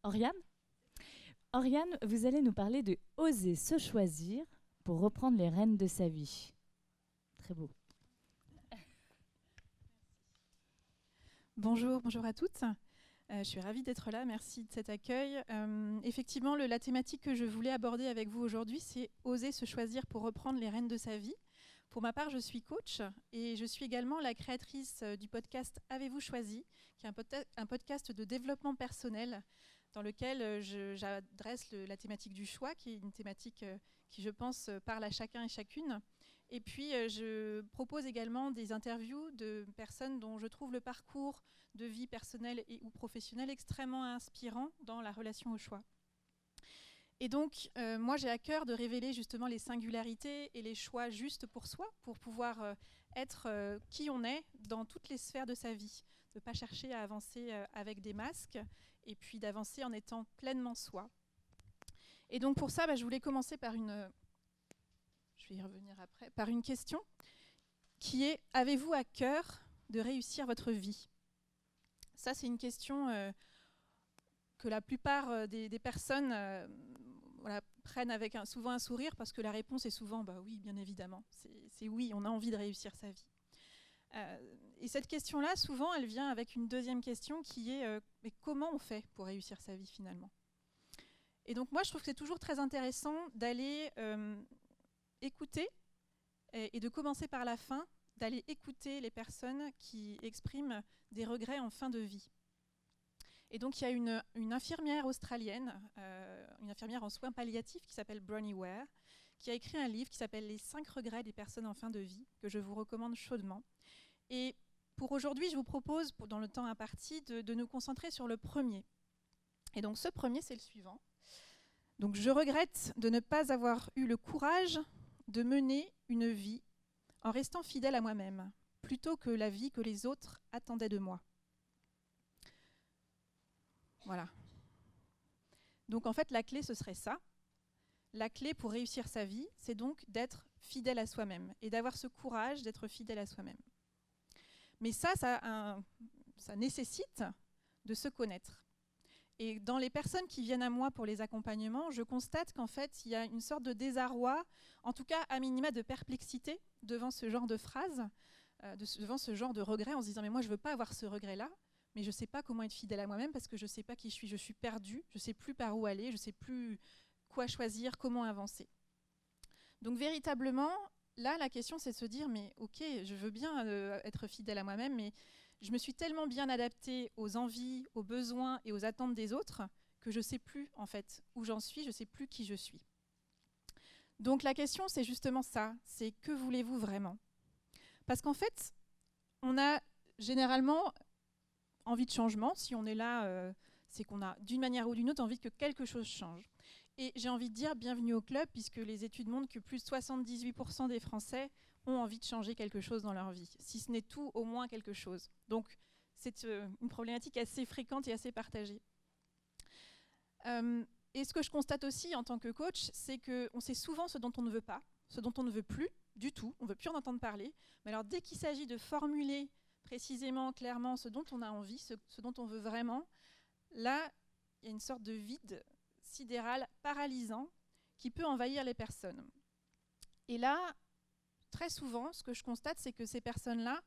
Oriane? Oriane, vous allez nous parler de oser se choisir pour reprendre les rênes de sa vie. Très beau. Bonjour à toutes. Je suis ravie d'être là, merci de cet accueil. Effectivement, la thématique que je voulais aborder avec vous aujourd'hui, c'est oser se choisir pour reprendre les rênes de sa vie. Pour ma part, je suis coach et je suis également la créatrice du podcast Avez-vous choisi, qui est un podcast de développement personnel dans lequel j'adresse la thématique du choix, qui est une thématique qui, je pense, parle à chacun et chacune. Et puis, je propose également des interviews de personnes dont je trouve le parcours de vie personnelle et ou professionnelle extrêmement inspirant dans la relation au choix. Et donc, moi, j'ai à cœur de révéler justement les singularités et les choix justes pour soi, pour pouvoir être qui on est dans toutes les sphères de sa vie, de ne pas chercher à avancer avec des masques, et puis d'avancer en étant pleinement soi. Et donc, pour ça, je voulais commencer par je vais y revenir après, par une question qui est: avez-vous à cœur de réussir votre vie ? Ça, c'est une question que la plupart des personnes prennent avec souvent un sourire, parce que la réponse est souvent oui, bien évidemment. C'est oui, on a envie de réussir sa vie. Et cette question-là, souvent, elle vient avec une deuxième question qui est mais comment on fait pour réussir sa vie finalement ? Et donc moi, je trouve que c'est toujours très intéressant d'aller écouter et de commencer par la fin, d'aller écouter les personnes qui expriment des regrets en fin de vie. Et donc, il y a une infirmière australienne, une infirmière en soins palliatifs qui s'appelle Bronnie Ware, qui a écrit un livre qui s'appelle « Les 5 regrets des personnes en fin de vie », que je vous recommande chaudement. Et pour aujourd'hui, je vous propose, dans le temps imparti, de nous concentrer sur le premier. Et donc, ce premier, c'est le suivant. Donc, je regrette de ne pas avoir eu le courage de mener une vie en restant fidèle à moi-même, plutôt que la vie que les autres attendaient de moi. Voilà. Donc en fait, la clé, ce serait ça. La clé pour réussir sa vie, c'est donc d'être fidèle à soi-même et d'avoir ce courage d'être fidèle à soi-même. Mais ça nécessite de se connaître. Et dans les personnes qui viennent à moi pour les accompagnements, je constate qu'en fait, il y a une sorte de désarroi, en tout cas à minima de perplexité devant ce genre de phrases, devant ce genre de regret, en se disant « mais moi, je ne veux pas avoir ce regret-là ». Mais je ne sais pas comment être fidèle à moi-même parce que je ne sais pas qui je suis perdue, je ne sais plus par où aller, je ne sais plus quoi choisir, comment avancer. Donc véritablement, là, la question, c'est de se dire, mais ok, je veux bien être fidèle à moi-même, mais je me suis tellement bien adaptée aux envies, aux besoins et aux attentes des autres que je ne sais plus, en fait, où j'en suis, je ne sais plus qui je suis. Donc la question, c'est justement ça, c'est que voulez-vous vraiment ? Parce qu'en fait, on a généralement envie de changement. Si on est là, c'est qu'on a d'une manière ou d'une autre envie que quelque chose change. Et j'ai envie de dire bienvenue au club, puisque les études montrent que plus de 78% des Français ont envie de changer quelque chose dans leur vie. Si ce n'est tout, au moins quelque chose. Donc c'est une problématique assez fréquente et assez partagée. Et ce que je constate aussi en tant que coach, c'est qu'on sait souvent ce dont on ne veut pas, ce dont on ne veut plus du tout, on ne veut plus en entendre parler. Mais alors dès qu'il s'agit de formuler précisément, clairement, ce dont on a envie, ce dont on veut vraiment, là, il y a une sorte de vide sidéral, paralysant, qui peut envahir les personnes. Et là, très souvent, ce que je constate, c'est que ces personnes-là,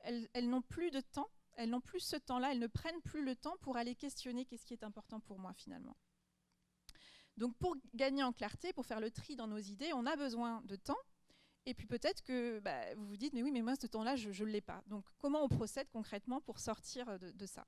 elles n'ont plus de temps, elles n'ont plus ce temps-là, elles ne prennent plus le temps pour aller questionner qu'est-ce qui est important pour moi, finalement. Donc, pour gagner en clarté, pour faire le tri dans nos idées, on a besoin de temps. Et puis peut-être que vous vous dites, mais oui, mais moi, ce temps-là, je ne l'ai pas. Donc, comment on procède concrètement pour sortir de ça ?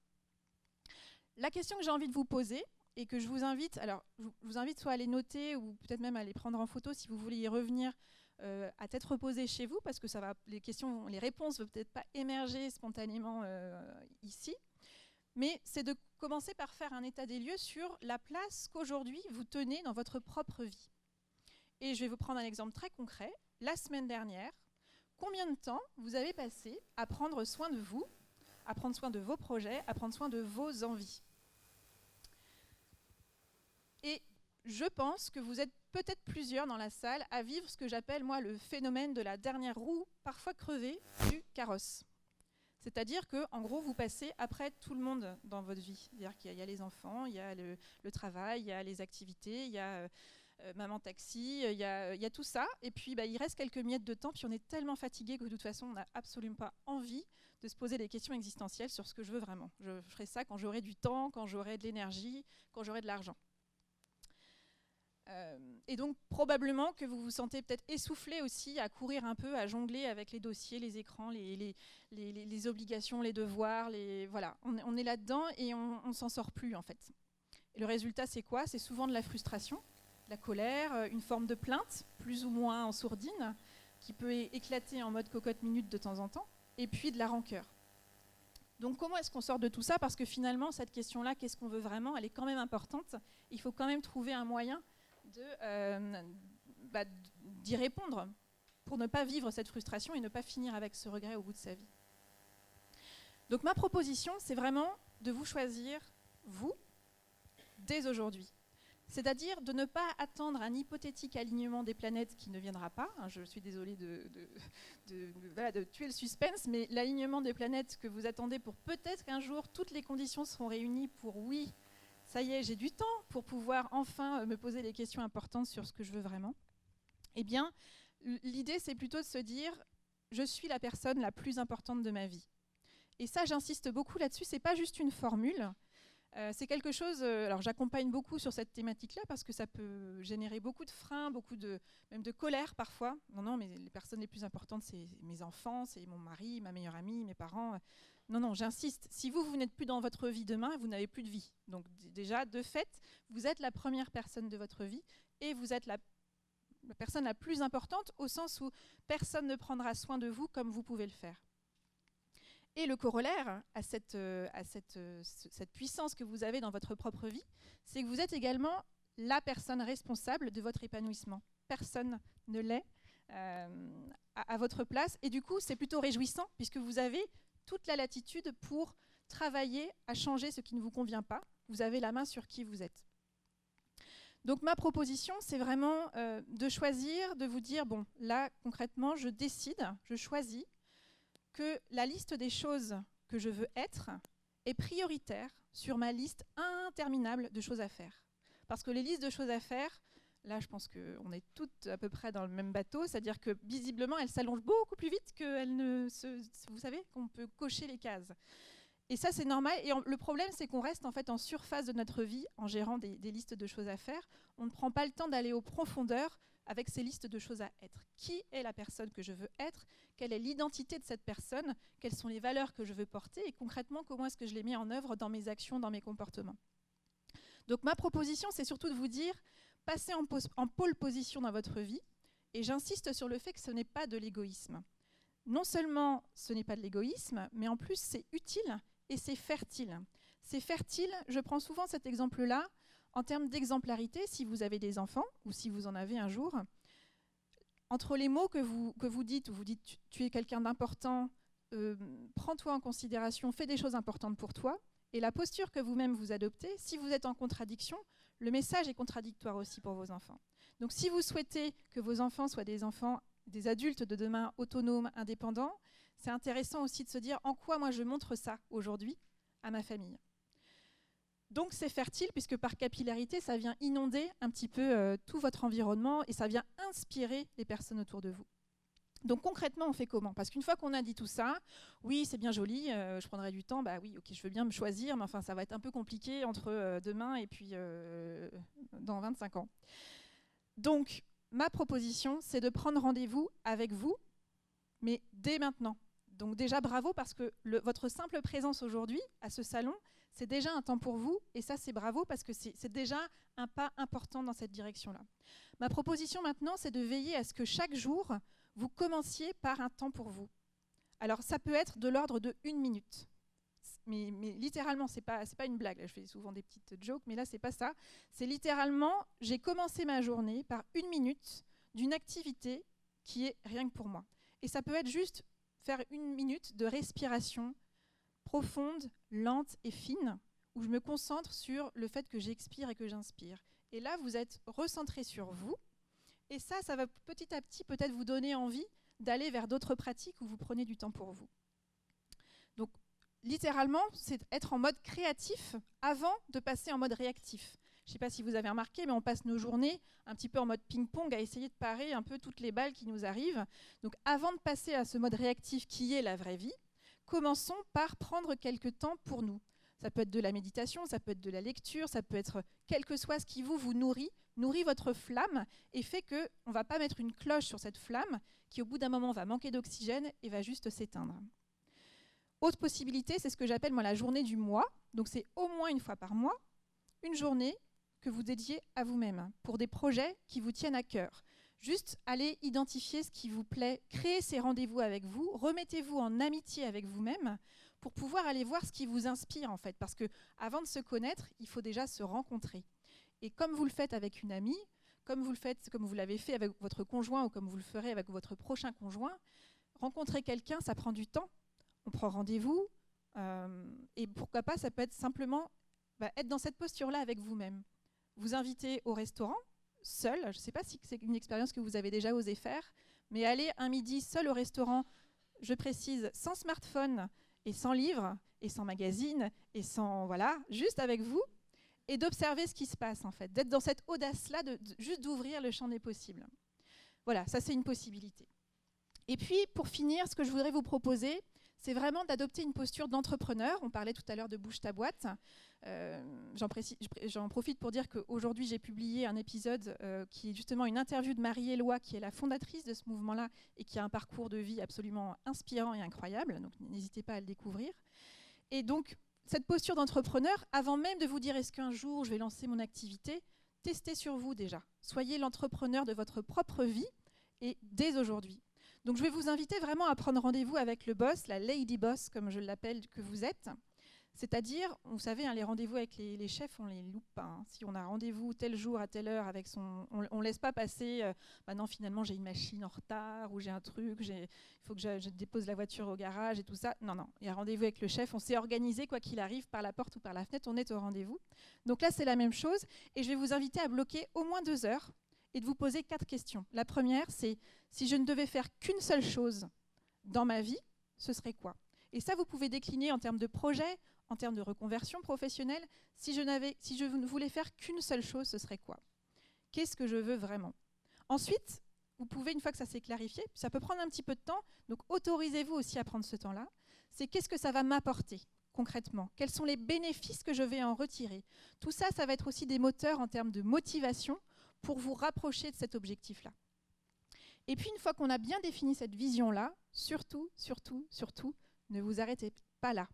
La question que j'ai envie de vous poser, et que je vous invite, alors, je vous invite soit à les noter, ou peut-être même à les prendre en photo si vous voulez y revenir à tête reposée chez vous, parce que ça va, les réponses ne vont peut-être pas émerger spontanément ici. Mais c'est de commencer par faire un état des lieux sur la place qu'aujourd'hui vous tenez dans votre propre vie. Et je vais vous prendre un exemple très concret. La semaine dernière, combien de temps vous avez passé à prendre soin de vous, à prendre soin de vos projets, à prendre soin de vos envies ? Et je pense que vous êtes peut-être plusieurs dans la salle à vivre ce que j'appelle, moi, le phénomène de la dernière roue, parfois crevée, du carrosse. C'est-à-dire que, en gros, vous passez après tout le monde dans votre vie. C'est-à-dire qu'il y a les enfants, il y a le travail, il y a les activités, il y a maman taxi, il y a tout ça. Et puis, il reste quelques miettes de temps, puis on est tellement fatigué que de toute façon, on n'a absolument pas envie de se poser des questions existentielles sur ce que je veux vraiment. Je ferai ça quand j'aurai du temps, quand j'aurai de l'énergie, quand j'aurai de l'argent. Et donc probablement que vous vous sentez peut-être essoufflé aussi à courir un peu, à jongler avec les dossiers, les écrans, les obligations, les devoirs, voilà. On est là-dedans et on ne s'en sort plus en fait. Et le résultat c'est quoi? C'est souvent de la frustration, de la colère, une forme de plainte, plus ou moins en sourdine, qui peut éclater en mode cocotte-minute de temps en temps, et puis de la rancœur. Donc comment est-ce qu'on sort de tout ça? Parce que finalement cette question-là, qu'est-ce qu'on veut vraiment, elle est quand même importante. Il faut quand même trouver un moyen d'y répondre pour ne pas vivre cette frustration et ne pas finir avec ce regret au bout de sa vie. Donc ma proposition, c'est vraiment de vous choisir, vous, dès aujourd'hui. C'est-à-dire de ne pas attendre un hypothétique alignement des planètes qui ne viendra pas. Je suis désolée de tuer le suspense, mais l'alignement des planètes que vous attendez pour peut-être qu'un jour, toutes les conditions seront réunies pour oui, ça y est, j'ai du temps pour pouvoir enfin me poser les questions importantes sur ce que je veux vraiment. Eh bien, l'idée, c'est plutôt de se dire, je suis la personne la plus importante de ma vie. Et ça, j'insiste beaucoup là-dessus, c'est pas juste une formule, c'est quelque chose, alors j'accompagne beaucoup sur cette thématique-là parce que ça peut générer beaucoup de freins, même de colère parfois. Non, mais les personnes les plus importantes, c'est mes enfants, c'est mon mari, ma meilleure amie, mes parents. Non, j'insiste. Si vous n'êtes plus dans votre vie demain, vous n'avez plus de vie. Donc déjà, de fait, vous êtes la première personne de votre vie et vous êtes la personne la plus importante au sens où personne ne prendra soin de vous comme vous pouvez le faire. Et le corollaire à cette puissance que vous avez dans votre propre vie, c'est que vous êtes également la personne responsable de votre épanouissement. Personne ne l'est à votre place. Et du coup, c'est plutôt réjouissant puisque vous avez toute la latitude pour travailler à changer ce qui ne vous convient pas. Vous avez la main sur qui vous êtes. Donc ma proposition, c'est vraiment de choisir, de vous dire, bon, là, concrètement, je décide, je choisis que la liste des choses que je veux être est prioritaire sur ma liste interminable de choses à faire. Parce que les listes de choses à faire, là je pense qu'on est toutes à peu près dans le même bateau, c'est-à-dire que visiblement elles s'allongent beaucoup plus vite qu'elles ne se... Vous savez, qu'on peut cocher les cases. Et ça c'est normal, et le problème c'est qu'on reste en fait en surface de notre vie en gérant des listes de choses à faire. On ne prend pas le temps d'aller aux profondeurs avec ces listes de choses à être. Qui est la personne que je veux être? Quelle est l'identité de cette personne? Quelles sont les valeurs que je veux porter? Et concrètement, comment est-ce que je les mets en œuvre dans mes actions, dans mes comportements? Donc ma proposition, c'est surtout de vous dire, passez en pole position dans votre vie, et j'insiste sur le fait que ce n'est pas de l'égoïsme. Non seulement ce n'est pas de l'égoïsme, mais en plus c'est utile et c'est fertile. C'est fertile, je prends souvent cet exemple-là, en termes d'exemplarité, si vous avez des enfants, ou si vous en avez un jour, entre les mots que vous dites, où vous dites tu es quelqu'un d'important, prends-toi en considération, fais des choses importantes pour toi, et la posture que vous-même vous adoptez, si vous êtes en contradiction, le message est contradictoire aussi pour vos enfants. Donc si vous souhaitez que vos enfants soient des adultes de demain autonomes, indépendants, c'est intéressant aussi de se dire en quoi moi je montre ça aujourd'hui à ma famille. Donc c'est fertile puisque par capillarité, ça vient inonder un petit peu tout votre environnement et ça vient inspirer les personnes autour de vous. Donc concrètement, on fait comment? Parce qu'une fois qu'on a dit tout ça, oui, c'est bien joli, je prendrai du temps, bah oui, ok, je veux bien me choisir, mais enfin ça va être un peu compliqué entre demain et puis dans 25 ans. Donc ma proposition, c'est de prendre rendez-vous avec vous, mais dès maintenant. Donc déjà bravo parce que votre simple présence aujourd'hui à ce salon, c'est déjà un temps pour vous, et ça c'est bravo parce que c'est déjà un pas important dans cette direction-là. Ma proposition maintenant, c'est de veiller à ce que chaque jour, vous commenciez par un temps pour vous. Alors ça peut être de l'ordre de 1 minute, mais littéralement, c'est pas une blague, là, je fais souvent des petites jokes, mais là c'est pas ça. C'est littéralement, j'ai commencé ma journée par 1 minute d'une activité qui est rien que pour moi. Et ça peut être juste faire 1 minute de respiration profonde, lente et fine, où je me concentre sur le fait que j'expire et que j'inspire. Et là, vous êtes recentré sur vous, et ça va petit à petit peut-être vous donner envie d'aller vers d'autres pratiques où vous prenez du temps pour vous. Donc, littéralement, c'est être en mode créatif avant de passer en mode réactif. Je ne sais pas si vous avez remarqué, mais on passe nos journées un petit peu en mode ping-pong à essayer de parer un peu toutes les balles qui nous arrivent. Donc avant de passer à ce mode réactif qui est la vraie vie, commençons par prendre quelques temps pour nous. Ça peut être de la méditation, ça peut être de la lecture, ça peut être quel que soit ce qui vous nourrit votre flamme et fait qu'on ne va pas mettre une cloche sur cette flamme qui au bout d'un moment va manquer d'oxygène et va juste s'éteindre. Autre possibilité, c'est ce que j'appelle moi la journée du mois. Donc c'est au moins une fois par mois, une journée que vous dédiez à vous-même pour des projets qui vous tiennent à cœur. Juste allez identifier ce qui vous plaît, créez ces rendez-vous avec vous, remettez-vous en amitié avec vous-même pour pouvoir aller voir ce qui vous inspire en fait. Parce qu'avant de se connaître, il faut déjà se rencontrer. Et comme vous le faites avec une amie, comme vous l'avez fait avec votre conjoint ou comme vous le ferez avec votre prochain conjoint, rencontrer quelqu'un, ça prend du temps. On prend rendez-vous et pourquoi pas, ça peut être simplement être dans cette posture-là avec vous-même. Vous invitez au restaurant, seul. Je ne sais pas si c'est une expérience que vous avez déjà osé faire, mais aller un midi seul au restaurant, je précise, sans smartphone et sans livre et sans magazine et sans juste avec vous et d'observer ce qui se passe en fait, d'être dans cette audace-là, juste d'ouvrir le champ des possibles. Voilà, ça c'est une possibilité. Et puis pour finir, ce que je voudrais vous proposer, c'est vraiment d'adopter une posture d'entrepreneur. On parlait tout à l'heure de bouge ta boîte. J'en profite pour dire qu'aujourd'hui, j'ai publié un épisode qui est justement une interview de Marie-Éloi, qui est la fondatrice de ce mouvement-là et qui a un parcours de vie absolument inspirant et incroyable. Donc, n'hésitez pas à le découvrir. Et donc, cette posture d'entrepreneur, avant même de vous dire est-ce qu'un jour je vais lancer mon activité, testez sur vous déjà. Soyez l'entrepreneur de votre propre vie et dès aujourd'hui. Donc, je vais vous inviter vraiment à prendre rendez-vous avec le boss, la lady boss, comme je l'appelle, que vous êtes. C'est-à-dire, vous savez, les rendez-vous avec les chefs, on les loupe pas. Si on a rendez-vous tel jour à telle heure avec on laisse pas passer. Non, finalement, j'ai une machine en retard ou j'ai un truc. Il faut que je dépose la voiture au garage et tout ça. Non, il y a rendez-vous avec le chef. On s'est organisé quoi qu'il arrive par la porte ou par la fenêtre. On est au rendez-vous. Donc là, c'est la même chose. Et je vais vous inviter à bloquer au moins 2 heures et de vous poser 4 questions. La première, c'est si je ne devais faire qu'une seule chose dans ma vie, ce serait quoi? Et ça, vous pouvez décliner en termes de projet, en termes de reconversion professionnelle. Si je ne voulais faire qu'une seule chose, ce serait quoi? Qu'est-ce que je veux vraiment? Ensuite, vous pouvez, une fois que ça s'est clarifié, ça peut prendre un petit peu de temps, donc autorisez-vous aussi à prendre ce temps-là, c'est qu'est-ce que ça va m'apporter concrètement? Quels sont les bénéfices que je vais en retirer? Tout ça, ça va être aussi des moteurs en termes de motivation pour vous rapprocher de cet objectif-là. Et puis, une fois qu'on a bien défini cette vision-là, surtout, ne vous arrêtez pas là.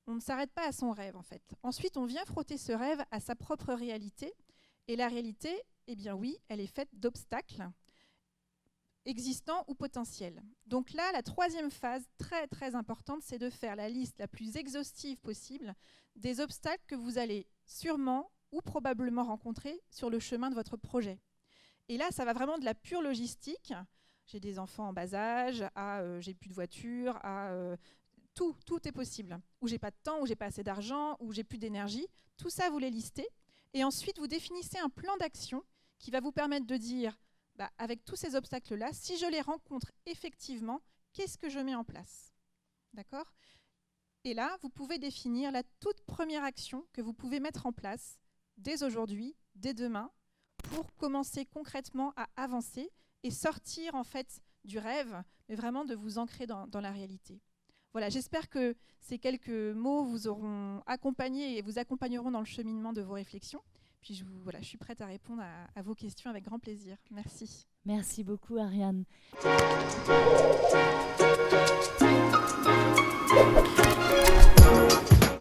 On ne s'arrête pas à son rêve, en fait. Ensuite, on vient frotter ce rêve à sa propre réalité. Et la réalité, eh bien oui, elle est faite d'obstacles existants ou potentiels. Donc là, la troisième phase, très très importante, c'est de faire la liste la plus exhaustive possible des obstacles que vous allez sûrement ou probablement rencontrer sur le chemin de votre projet. Et là, ça va vraiment de la pure logistique. J'ai des enfants en bas âge, j'ai plus de voiture, tout est possible. Ou j'ai pas de temps, ou j'ai pas assez d'argent, ou j'ai plus d'énergie. Tout ça, vous les listez. Et ensuite, vous définissez un plan d'action qui va vous permettre de dire, avec tous ces obstacles-là, si je les rencontre effectivement, qu'est-ce que je mets en place? D'accord? Et là, vous pouvez définir la toute première action que vous pouvez mettre en place dès aujourd'hui, dès demain, pour commencer concrètement à avancer et sortir en fait du rêve, mais vraiment de vous ancrer dans la réalité. Voilà, j'espère que ces quelques mots vous auront accompagné et vous accompagneront dans le cheminement de vos réflexions. Puis je suis prête à répondre à vos questions avec grand plaisir. Merci. Merci beaucoup, Ariane.